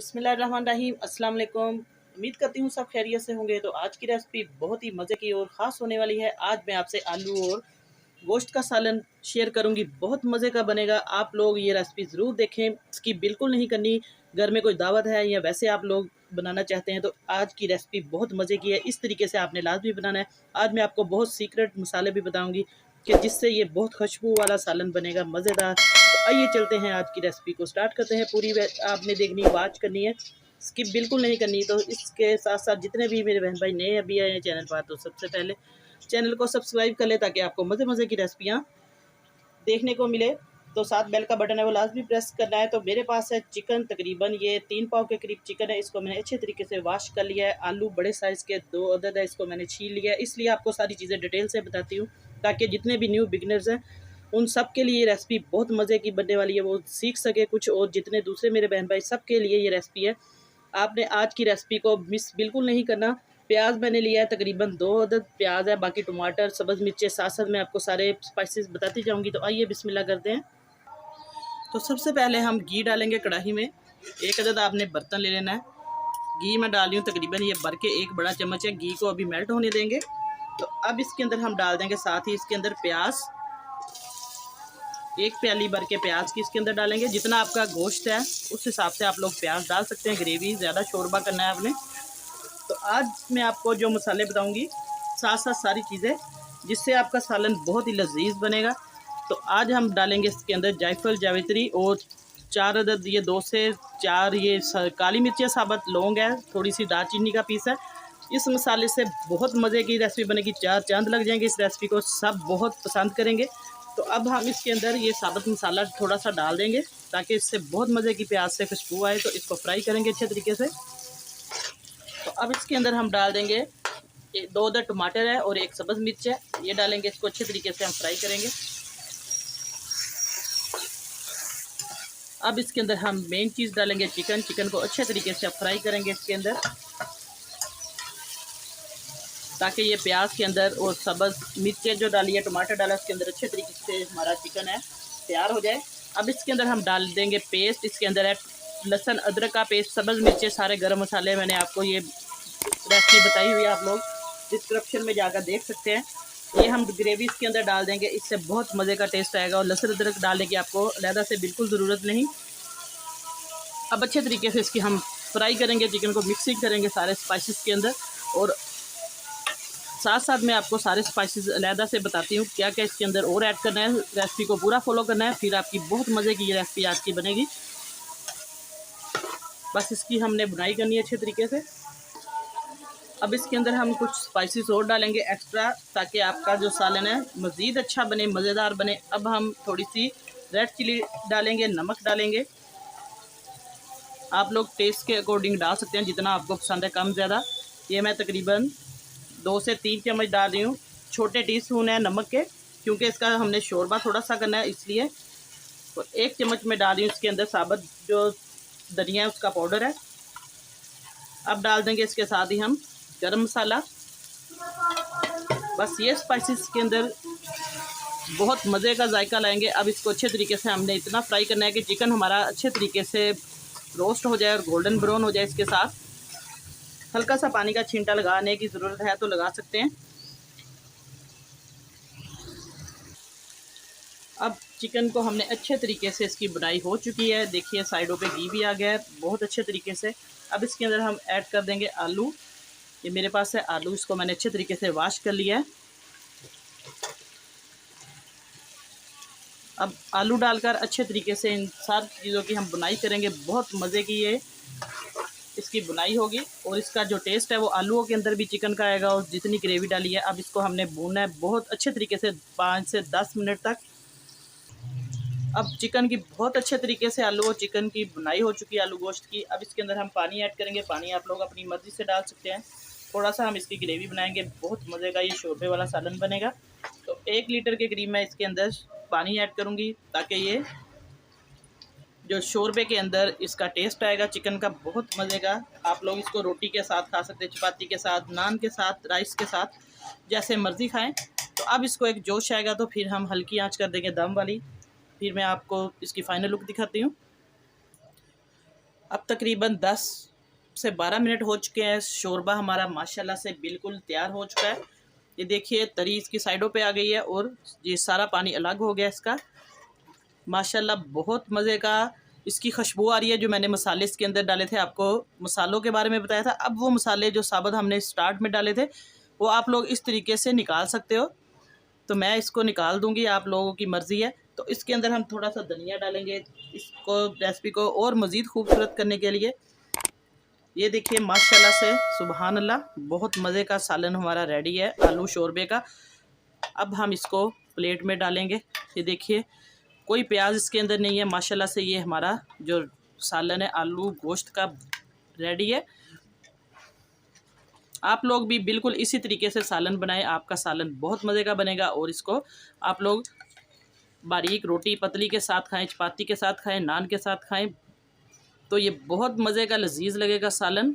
बिस्मिल्लाहिर्रहमानिर्रहीम। अस्सलाम वालेकुम। उम्मीद करती हूँ सब खैरियत से होंगे। तो आज की रेसिपी बहुत ही मज़े की और ख़ास होने वाली है। आज मैं आपसे आलू और गोश्त का सालन शेयर करूंगी, बहुत मज़े का बनेगा। आप लोग ये रेसिपी ज़रूर देखें, इसकी बिल्कुल नहीं करनी। घर में कोई दावत है या वैसे आप लोग बनाना चाहते हैं तो आज की रेसिपी बहुत मज़े की है। इस तरीके से आपने लाजमी बनाना है। आज मैं आपको बहुत सीक्रेट मसाले भी बताऊंगी कि जिससे ये बहुत खुशबू वाला सालन बनेगा, मज़ेदार। तो आइए चलते हैं, आज की रेसिपी को स्टार्ट करते हैं। पूरी आपने देखनी, वॉच करनी है, स्किप बिल्कुल नहीं करनी। तो इसके साथ साथ जितने भी मेरे बहन भाई नए अभी आए हैं चैनल पर, तो सबसे पहले चैनल को सब्सक्राइब कर ले ताकि आपको मज़े मज़े की रेसिपियाँ देखने को मिले। तो साथ बेल का बटन है वो लाजमी प्रेस करना है। तो मेरे पास है चिकन, तकरीबन ये 3 पाव के करीब चिकन है। इसको मैंने अच्छे तरीके से वॉश कर लिया है। आलू बड़े साइज़ के 2 अदद है, इसको मैंने छील लिया है। इसलिए आपको सारी चीज़ें डिटेल से बताती हूँ ताकि जितने भी न्यू बिगनर्स हैं उन सब के लिए ये रेसिपी बहुत मज़े की बनने वाली है, वो सीख सके कुछ। और जितने दूसरे मेरे बहन भाई सब के लिए ये रेसिपी है। आपने आज की रेसिपी को मिस बिल्कुल नहीं करना। प्याज मैंने लिया है, तकरीबन 2 अदद प्याज है, बाकी टमाटर, सब्ज़ मिर्चें, साथ साथ मैं आपको सारे स्पाइसेस बताती जाऊंगी। तो आइए बिस्मिल्लाह करते हैं। तो सबसे पहले हम घी डालेंगे कढ़ाई में। 1 अदद आपने बर्तन ले लेना है। घी मैं डाल रही हूँ तकरीबन ये भर के 1 बड़ा चम्मच है। घी को अभी मेल्ट होने देंगे। तो अब इसके अंदर हम डाल देंगे, साथ ही इसके अंदर प्याज, 1 प्याली भर के प्याज की इसके अंदर डालेंगे। जितना आपका गोश्त है उस हिसाब से आप लोग प्याज डाल सकते हैं। ग्रेवी ज़्यादा शोरबा करना है आपने। तो आज मैं आपको जो मसाले बताऊंगी, साथ साथ सारी चीज़ें, जिससे आपका सालन बहुत ही लजीज बनेगा। तो आज हम डालेंगे इसके अंदर जायफल, जावित्री और 4 अदद, ये 2 से 4 ये काली मिर्चें साबुत, लौंग है, थोड़ी सी दालचीनी का पीस है। इस मसाले से बहुत मज़े की रेसिपी बनेगी। 4 चांद लग जाएंगे इस रेसिपी को, सब बहुत पसंद करेंगे। तो अब हम इसके अंदर ये साबुत मसाला थोड़ा सा डाल देंगे ताकि इससे बहुत मज़े की प्याज से खुशबू आए। तो इसको फ्राई करेंगे अच्छे तरीके से। तो अब इसके अंदर हम डाल देंगे 2 अदद टमाटर है और 1 सब्ज़ मिर्च है, ये डालेंगे। इसको अच्छे तरीके से हम फ्राई करेंगे। अब इसके अंदर हम मेन चीज़ डालेंगे चिकन। चिकन को अच्छे तरीके से फ्राई करेंगे इसके अंदर, ताकि ये प्याज के अंदर और सब्ज़ मिर्चें जो डाली है, टमाटर डाला, इसके अंदर अच्छे तरीके से हमारा चिकन है तैयार हो जाए। अब इसके अंदर हम डाल देंगे पेस्ट। इसके अंदर है लहसुन अदरक का पेस्ट, सब्ज़ मिर्चें, सारे गरम मसाले। मैंने आपको ये रेसिपी बताई हुई है, आप लोग डिस्क्रिप्शन में जाकर देख सकते हैं। ये हम ग्रेवी इसके अंदर डाल देंगे, इससे बहुत मज़े का टेस्ट आएगा। और लहसुन अदरक डालने की आपको अलहदा से बिल्कुल ज़रूरत नहीं। अब अच्छे तरीके से इसकी हम फ्राई करेंगे, चिकन को मिक्सिंग करेंगे सारे स्पाइसेस के अंदर। और साथ साथ मैं आपको सारे स्पाइसेस अलहदा से बताती हूँ क्या क्या इसके अंदर और ऐड करना है। रेसिपी को पूरा फॉलो करना है, फिर आपकी बहुत मज़े की ये रेसिपी आज की बनेगी। बस इसकी हमने बुनाई करनी है अच्छे तरीके से। अब इसके अंदर हम कुछ स्पाइसेस और डालेंगे एक्स्ट्रा, ताकि आपका जो सालन है मज़ीद अच्छा बने, मज़ेदार बने। अब हम थोड़ी सी रेड चिली डालेंगे, नमक डालेंगे। आप लोग टेस्ट के अकॉर्डिंग डाल सकते हैं, जितना आपको पसंद है, कम ज़्यादा। ये मैं तकरीबन 2 से 3 चम्मच डाल रही हूँ। छोटे टीस्पून है नमक के, क्योंकि इसका हमने शोरबा थोड़ा सा करना है इसलिए। और 1 चम्मच में डाल रही हूँ इसके अंदर साबुत जो धनिया है उसका पाउडर है। अब डाल देंगे इसके साथ ही हम गरम मसाला। बस ये स्पाइसेस के अंदर बहुत मज़े का जायका लाएंगे। अब इसको अच्छे तरीके से हमने इतना फ्राई करना है कि चिकन हमारा अच्छे तरीके से रोस्ट हो जाए और गोल्डन ब्राउन हो जाए। इसके साथ हल्का सा पानी का छींटा लगाने की ज़रूरत है तो लगा सकते हैं। अब चिकन को हमने अच्छे तरीके से, इसकी बुनाई हो चुकी है, देखिए साइडों पे घी भी आ गया है बहुत अच्छे तरीके से। अब इसके अंदर हम ऐड कर देंगे आलू। ये मेरे पास है आलू, इसको मैंने अच्छे तरीके से वॉश कर लिया है। अब आलू डालकर अच्छे तरीके से इन सारी चीज़ों की हम बुनाई करेंगे। बहुत मज़े की ये इसकी बुनाई होगी और इसका जो टेस्ट है वो आलूओं के अंदर भी चिकन का आएगा। और जितनी ग्रेवी डाली है, अब इसको हमने भूनना है बहुत अच्छे तरीके से 5 से 10 मिनट तक। अब चिकन की बहुत अच्छे तरीके से आलू और चिकन की बुनाई हो चुकी है, आलू गोश्त की। अब इसके अंदर हम पानी ऐड करेंगे। पानी आप लोग अपनी मर्ज़ी से डाल सकते हैं। थोड़ा सा हम इसकी ग्रेवी बनाएंगे, बहुत मज़े का ये शोरबे वाला सालन बनेगा। तो 1 लीटर के करीब मैं इसके अंदर पानी ऐड करूँगी, ताकि ये जो शोरबे के अंदर इसका टेस्ट आएगा चिकन का, बहुत मज़े का। आप लोग इसको रोटी के साथ खा सकते हैं, चपाती के साथ, नान के साथ, राइस के साथ, जैसे मर्ज़ी खाएं। तो अब इसको एक जोश आएगा तो फिर हम हल्की आंच कर देंगे दम वाली। फिर मैं आपको इसकी फ़ाइनल लुक दिखाती हूँ। अब तकरीबन 10 से 12 मिनट हो चुके हैं। शोरबा हमारा माशाल्लाह से बिल्कुल तैयार हो चुका है। ये देखिए तरी इसकी साइडों पे आ गई है और ये सारा पानी अलग हो गया इसका। माशाल्लाह बहुत मज़े का इसकी खुशबू आ रही है। जो मैंने मसाले इसके अंदर डाले थे, आपको मसालों के बारे में बताया था। अब वो मसाले जो साबुत हमने स्टार्ट में डाले थे वो आप लोग इस तरीके से निकाल सकते हो। तो मैं इसको निकाल दूंगी, आप लोगों की मर्ज़ी है। तो इसके अंदर हम थोड़ा सा धनिया डालेंगे इसको रेसिपी को और मज़ीद खूबसूरत करने के लिए। ये देखिए माशाल्लाह से सुबहान अल्लाह, बहुत मज़े का सालन हमारा रेडी है आलू शोरबे का। अब हम इसको प्लेट में डालेंगे। ये देखिए कोई प्याज इसके अंदर नहीं है। माशाल्लाह से ये हमारा जो सालन है आलू गोश्त का रेडी है। आप लोग भी बिल्कुल इसी तरीके से सालन बनाएं, आपका सालन बहुत मज़े का बनेगा। और इसको आप लोग बारीक रोटी पतली के साथ खाएं, चपाती के साथ खाएं, नान के साथ खाएं, तो ये बहुत मज़े का लजीज लगेगा सालन।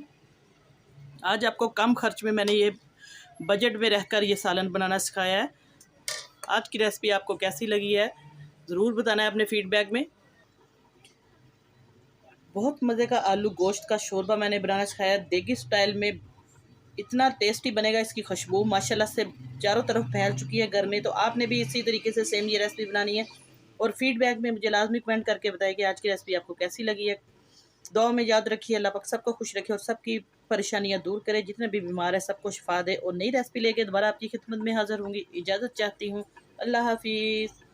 आज आपको कम खर्च में मैंने ये बजट में रहकर ये सालन बनाना सिखाया है। आज की रेसिपी आपको कैसी लगी है ज़रूर बताना है अपने फीडबैक में। बहुत मज़े का आलू गोश्त का शोरबा मैंने बनाना सिखाया देगी स्टाइल में। इतना टेस्टी बनेगा, इसकी खुशबू माशाल्लाह से चारों तरफ फैल चुकी है घर में। तो आपने भी इसी तरीके से सेम ये रेसिपी बनानी है और फीडबैक में मुझे लाजमी कमेंट करके बताइए कि आज की रेसिपी आपको कैसी लगी है। दुआ में याद रखिए, अल्लाह पाक सबको खुश रखे और सबकी परेशानियां दूर करे। जितने भी बीमार है सबको शिफा दे। और नई रेसिपी लेके दोबारा आपकी खिदमत में हाजिर होंगी। इजाज़त चाहती हूँ। अल्लाह हाफिज़।